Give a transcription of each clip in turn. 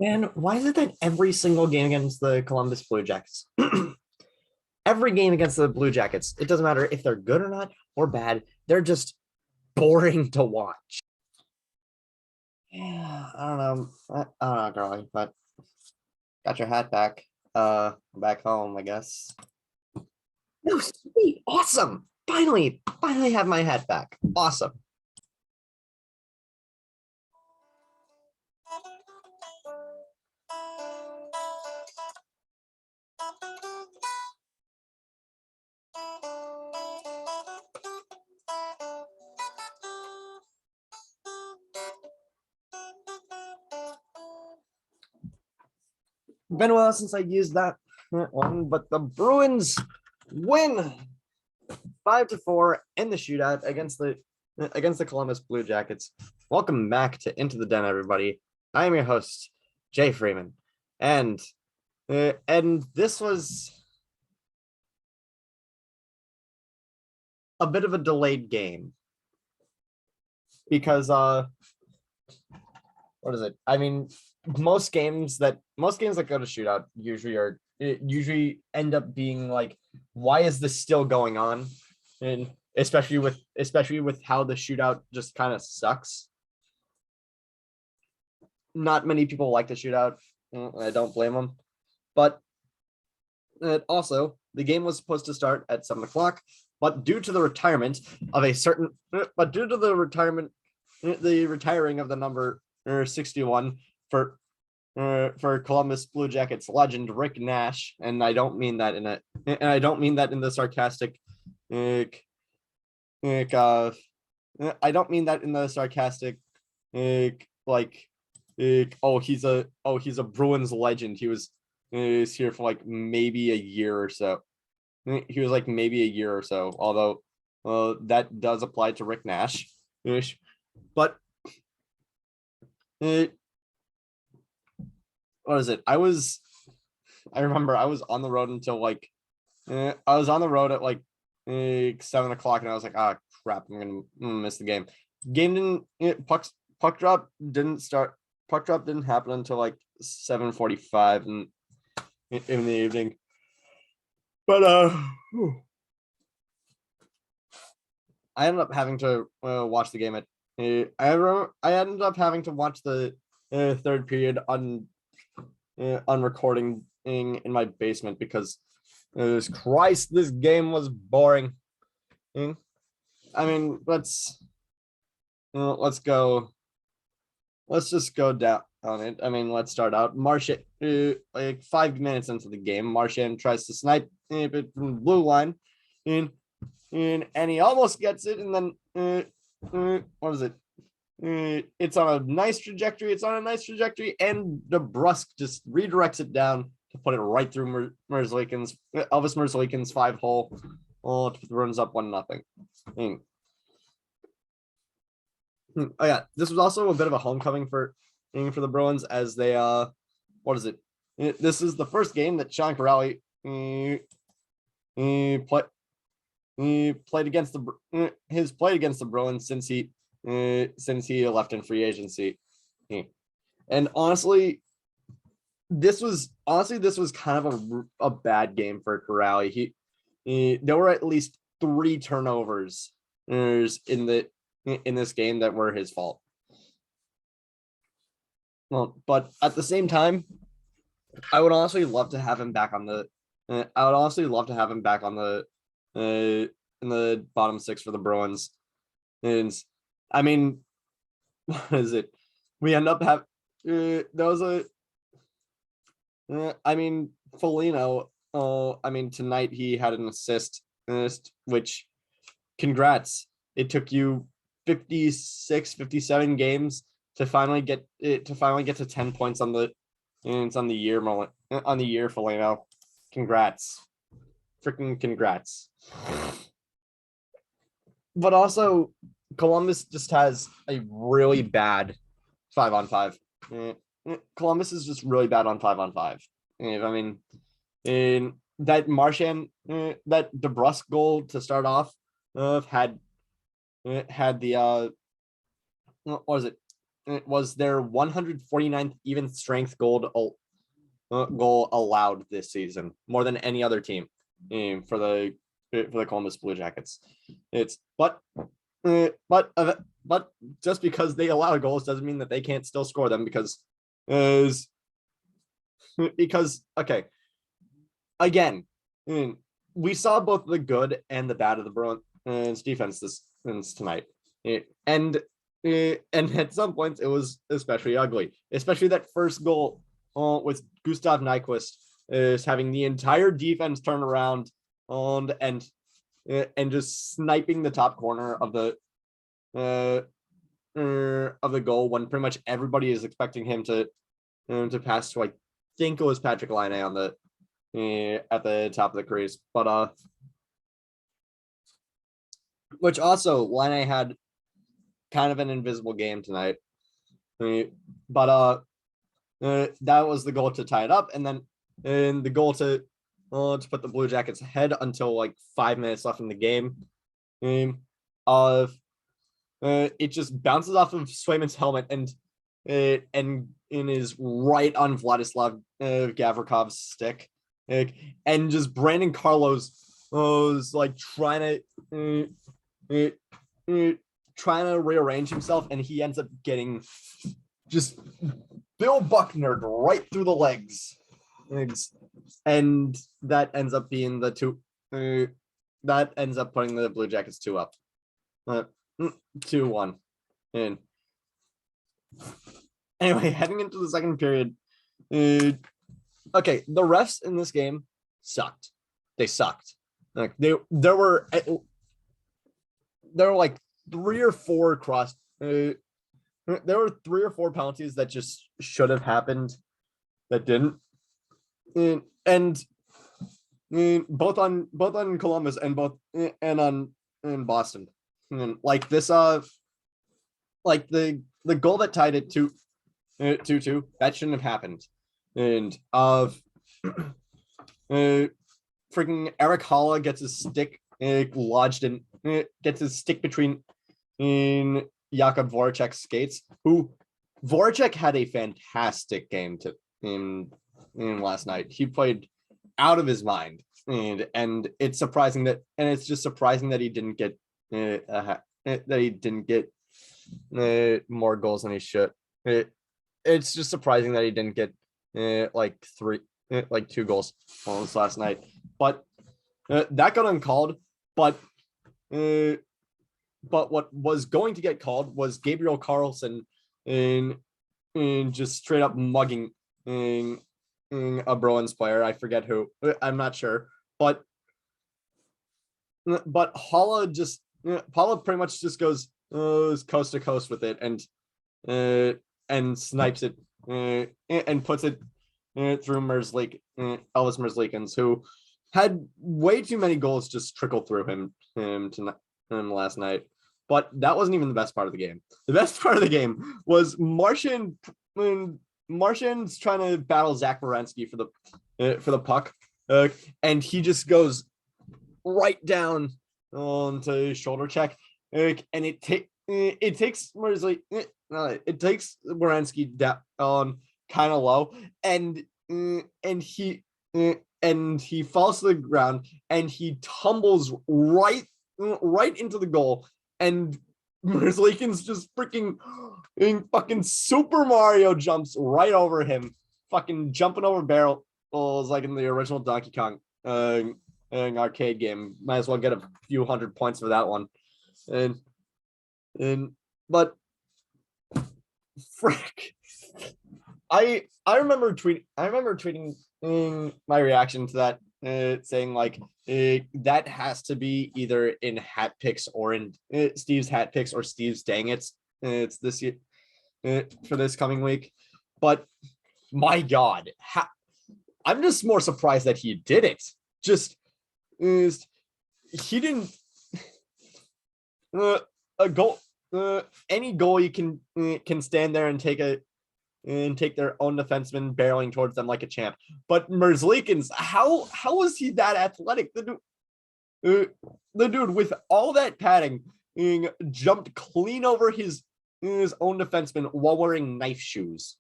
Man, why is it that every single game against the Columbus Blue Jackets, every game against the Blue Jackets, it doesn't matter if they're good or not or bad, they're just boring to watch. Yeah, I don't know. I don't know, girlie, but got your hat back. Back home, I guess. No, sweet, awesome. Finally have my hat back. Awesome. Been a while since I used that one, but the Bruins win 5-4 in the shootout against the Columbus Blue Jackets. Welcome back to Into the Den, everybody. I am your host, Jay Freeman, and this was a bit of a delayed game because what is it? I mean, most games that go to shootout usually end up being like, why is this still going on? And especially with how the shootout just kind of sucks. Not many people like the shootout. I don't blame them, but also the game was supposed to start at 7 o'clock, but due to the retirement of a certain, but due to the retiring of the number 61 for Columbus Blue Jackets legend Rick Nash, and I don't mean that in the sarcastic, uh, uh, I don't mean that in the sarcastic, like, he's a Bruins legend. He was here for like maybe a year or so. He was like maybe a year or so, although that does apply to Rick Nash. But uh, what is it? I remember I was on the road until like I was on the road at like 7 o'clock, and I was like, ah, crap, I'm gonna miss the game. Game didn't puck drop didn't start. Puck drop didn't happen until like 7:45 in the evening. But I ended up having to watch the game at. I ended up having to watch the third period on recording in my basement because Christ, this game was boring. I mean, let's go. Let's just go down on it. I mean, let's start out. Marchand, like 5 minutes into the game, Marchand tries to snipe it from the blue line, and and he almost gets it, and then what is it? It's on a nice trajectory. And DeBrusk just redirects it down to put it right through Elvis Merzlikins 5-hole. Oh, to runs up 1-0. Oh yeah, this was also a bit of a homecoming for the Bruins as they what is it? This is the first game that Sean Corrali played against the Bruins since he left in free agency. And honestly, this was kind of a bad game for Corrali. There were at least 3 turnovers in this game that were his fault. Well, but at the same time, I would honestly love to have him back on the. I would honestly love to have him back on the in the bottom 6 for the Bruins. And I mean, what is it? We end up have there was a. I mean, Foligno. I mean, tonight he had an assist, which, congrats. It took you 56, 57 games to finally get to 10 points on the year, Foligno. Congrats. Freaking congrats. But also, Columbus just has a really bad 5-on-5. Columbus is just really bad on 5-on-5. I mean, in that Marchand, that DeBrusk goal to start off had the what was it? it was their 149th even strength goal allowed this season, more than any other team for the Columbus Blue Jackets. It's but just because they allow goals doesn't mean that they can't still score them because okay, again, we saw both the good and the bad of the Bruins defense this tonight, and at some points it was especially ugly, especially that first goal with Gustav Nyquist is having the entire defense turn around and just sniping the top corner of the goal when pretty much everybody is expecting him to pass to, I think it was Patrick Laine on the at the top of the crease, but which also Laine had kind of an invisible game tonight, but that was the goal to tie it up, and then the goal to put the Blue Jackets ahead until like 5 minutes left in the game. It just bounces off of Swayman's helmet and is right on Vladislav Gavrikov's stick, and just Brandon Carlos was like trying to rearrange himself, and he ends up getting just Bill Buckner right through the legs, and that ends up being the two. That ends up putting the Blue Jackets 2 up, 2-1. And anyway, heading into the second period, okay, the refs in this game sucked. They sucked. Like there were like 3 or 4 cross. There were 3 or 4 penalties that just should have happened that didn't, and both on Columbus and on Boston. And like this, like the goal that tied it 2-2, that shouldn't have happened. And freaking Eric Haula gets his stick lodged in, gets his stick between Jakub Voracek's skates, who Voracek had a fantastic game in last night. He played out of his mind, and it's surprising that, and it's just surprising that he didn't get more goals than he should. It's just surprising that he didn't get like 2 goals last night, but that got uncalled. But what was going to get called was Gabriel Carlson in just straight up mugging a Bruins player. I forget who. I'm not sure. But Haula pretty much just goes coast to coast with it and snipes it and puts it through Elvis Merzlikins, who had way too many goals just trickle through him last night. But that wasn't even the best part of the game. The best part of the game was Martian's trying to battle Zach Werenski for the puck, and he just goes right down onto his shoulder check, and it takes Werenski down kind of low, and he falls to the ground, and he tumbles right into the goal, and Merzlikins just freaking Super Mario jumps right over him, fucking jumping over barrels like in the original Donkey Kong arcade game. Might as well get a few hundred points for that one. But frick, I remember tweeting my reaction to that, saying like that has to be either in hat picks or in Steve's hat picks or Steve's dang it's this year for this coming week. But my God, I'm just more surprised that he did it. Just he didn't a goal. Any goal you can stand there and take their own defenseman barreling towards them like a champ. But Merzlikins, how was he that athletic? The dude with all that padding jumped clean over his his own defenseman while wearing knife shoes.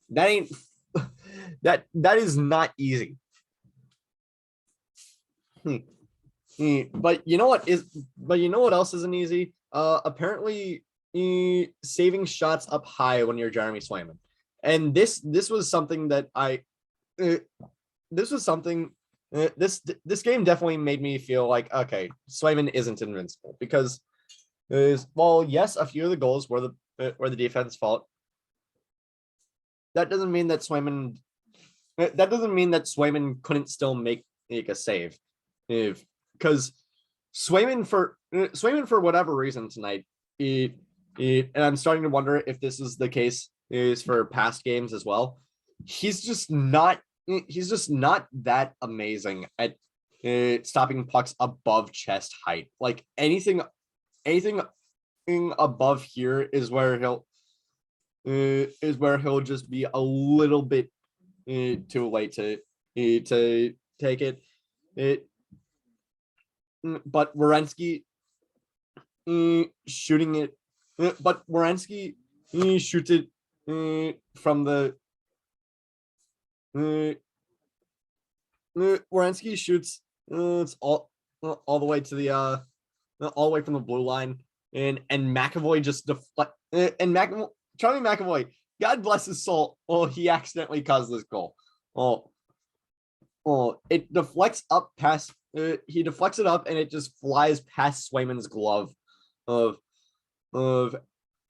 That ain't that is not easy. But you know what else isn't easy? Apparently saving shots up high when you're Jeremy Swayman. And this was something that this game definitely made me feel like, okay, Swayman isn't invincible, because well, yes, a few of the goals were the defense fault. That doesn't mean that Swayman couldn't still make a save, because Swayman for whatever reason tonight, and I'm starting to wonder if this is the case is for past games as well. He's just not that amazing at stopping pucks above chest height. Like anything above here is where he'll just be a little bit too late to take it. But Werenski shooting it, but Werenski shoots it from the Werenski shoots it's all the way to the all the way from the blue line, and McAvoy just deflect and Charlie McAvoy, God bless his soul. Oh, he accidentally caused this goal. It deflects up past. He deflects it up, and it just flies past Swayman's glove.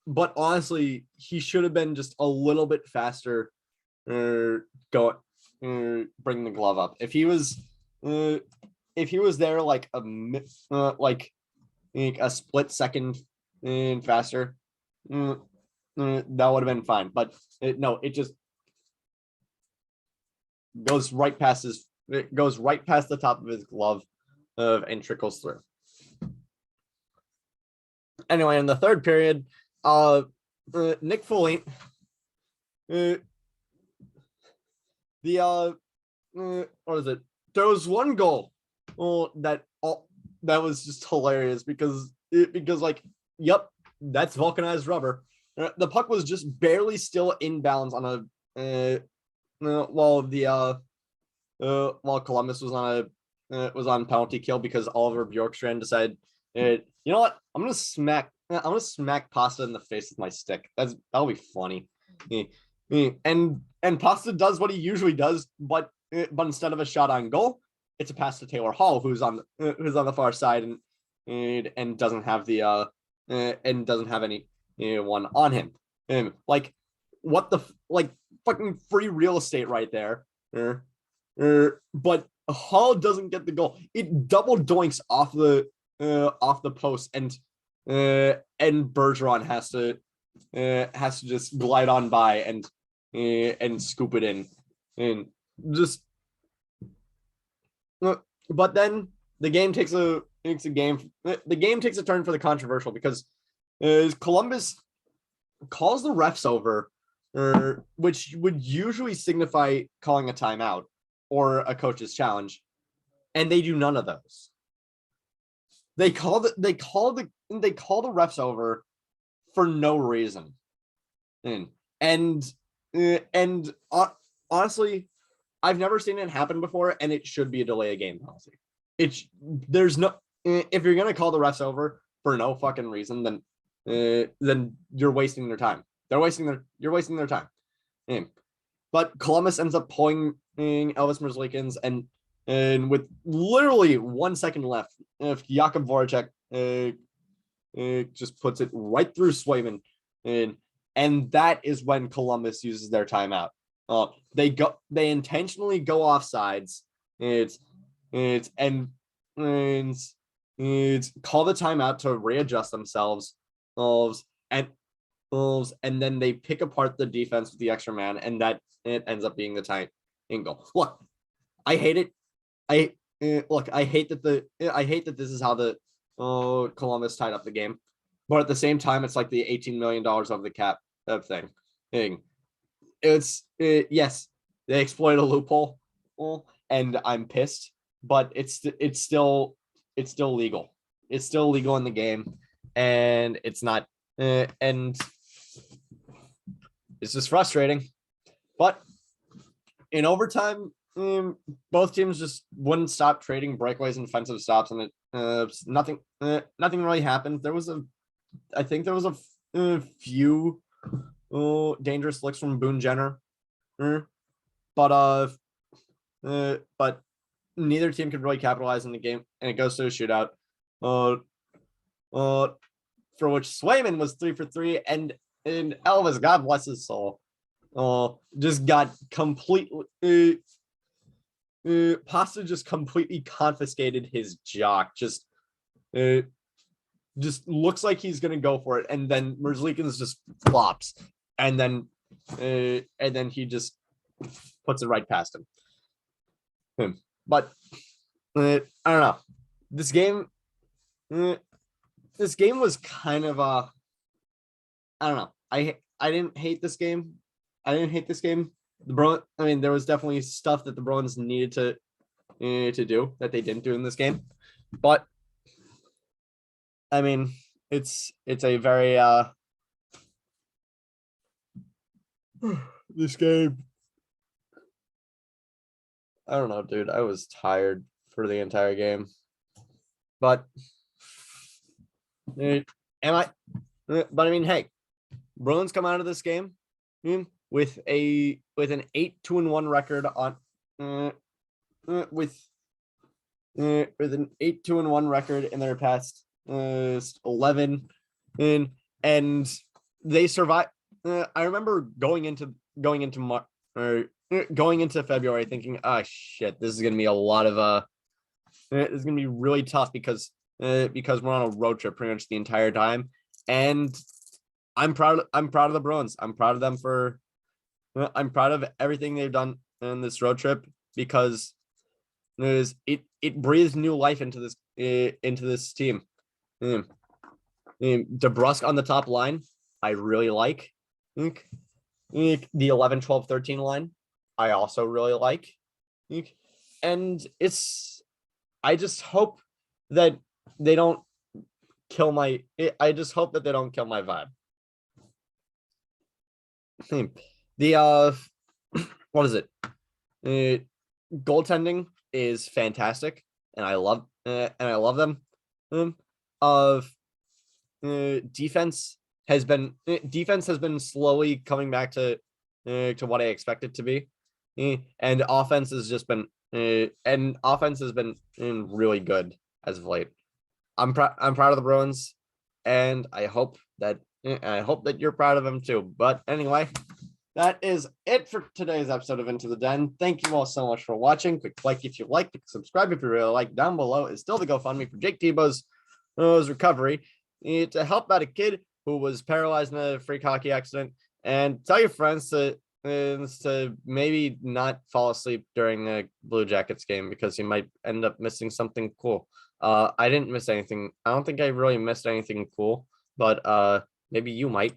But honestly, he should have been just a little bit faster. Bring the glove up. If he was there like a split second faster, that would have been fine. But no, it just goes right past the top of his glove and trickles through. Anyway, in the third period, Nick Foley, what is it? There was one goal that was just hilarious because like, yep, that's vulcanized rubber. The puck was just barely still inbounds on while Columbus was on penalty kill, because Oliver Bjorkstrand decided, you know what, I'm gonna smack Pasta in the face with my stick. That'll be funny. And Pasta does what he usually does, but instead of a shot on goal, it's a pass to Taylor Hall, who's on the far side and doesn't have any one on him. Like, what the fucking free real estate right there. But Hall doesn't get the goal. It double doinks off the post, and Bergeron has to just glide on by and scoop it in, and just. But then the game takes a turn for the controversial, because Columbus calls the refs over, which would usually signify calling a timeout or a coach's challenge, and they do none of those. They call the refs over for no reason, and honestly, I've never seen it happen before, and it should be a delay of game policy. There's no, if you're gonna call the refs over for no fucking reason, then you're wasting their time. You're wasting their time. But Columbus ends up pulling Elvis Merzlikins, and with literally 1 second left, if Jakub Voracek just puts it right through Swayman, and that is when Columbus uses their timeout. They intentionally go off sides. It's call the timeout to readjust themselves, and then they pick apart the defense with the extra man, and that it ends up being the tying goal. Look, I hate it. I hate that this is how the Columbus tied up the game, but at the same time, it's like the $18 million of the cap thing. Yes, they exploited a loophole, and I'm pissed, but it's still legal. It's still legal in the game, and it's not. And it's just frustrating. But in overtime, both teams just wouldn't stop trading breakaways and defensive stops, and nothing really happened. I think there was a few dangerous looks from Boone Jenner, but neither team could really capitalize in the game, and it goes to a shootout. For which Swayman was 3 for 3, and Elvis, God bless his soul, just got completely. Pasta just completely confiscated his jock. Just looks like he's gonna go for it, and then Merzlikins just flops, and then he just puts it right past him. But I don't know. This game was kind of I don't know. I didn't hate this game. The Bruins, I mean, there was definitely stuff that the Bruins needed to do that they didn't do in this game, but I mean, it's a very this game. I don't know, dude. I was tired for the entire game, but But I mean, hey, Bruins come out of this game with an 8-2-1 record on with an 8-2-1 record in their past 11, and they survived. I remember going into February thinking, oh shit, this is gonna be a lot of this is gonna be really tough because we're on a road trip pretty much the entire time, and I'm proud of the Bruins. I'm proud of them for. I'm proud of everything they've done in this road trip because it breathes new life into this team. DeBrusque on the top line, I really like. The 11, 12, 13 line, I also really like. And I just hope that they don't kill my. I just hope that they don't kill my vibe. The what is it? Goaltending is fantastic, and I love them. Defense has been slowly coming back to what I expect it to be, and offense has been really good as of late. I'm proud of the Bruins, and I hope that you're proud of them too. But anyway, that is it for today's episode of Into the Den. Thank you all so much for watching. Click like if you like, subscribe if you really like. Down below is still the GoFundMe for Jake Tebow's recovery to help out a kid who was paralyzed in a freak hockey accident. And tell your friends to maybe not fall asleep during a Blue Jackets game because you might end up missing something cool. I didn't miss anything. I don't think I really missed anything cool, but maybe you might.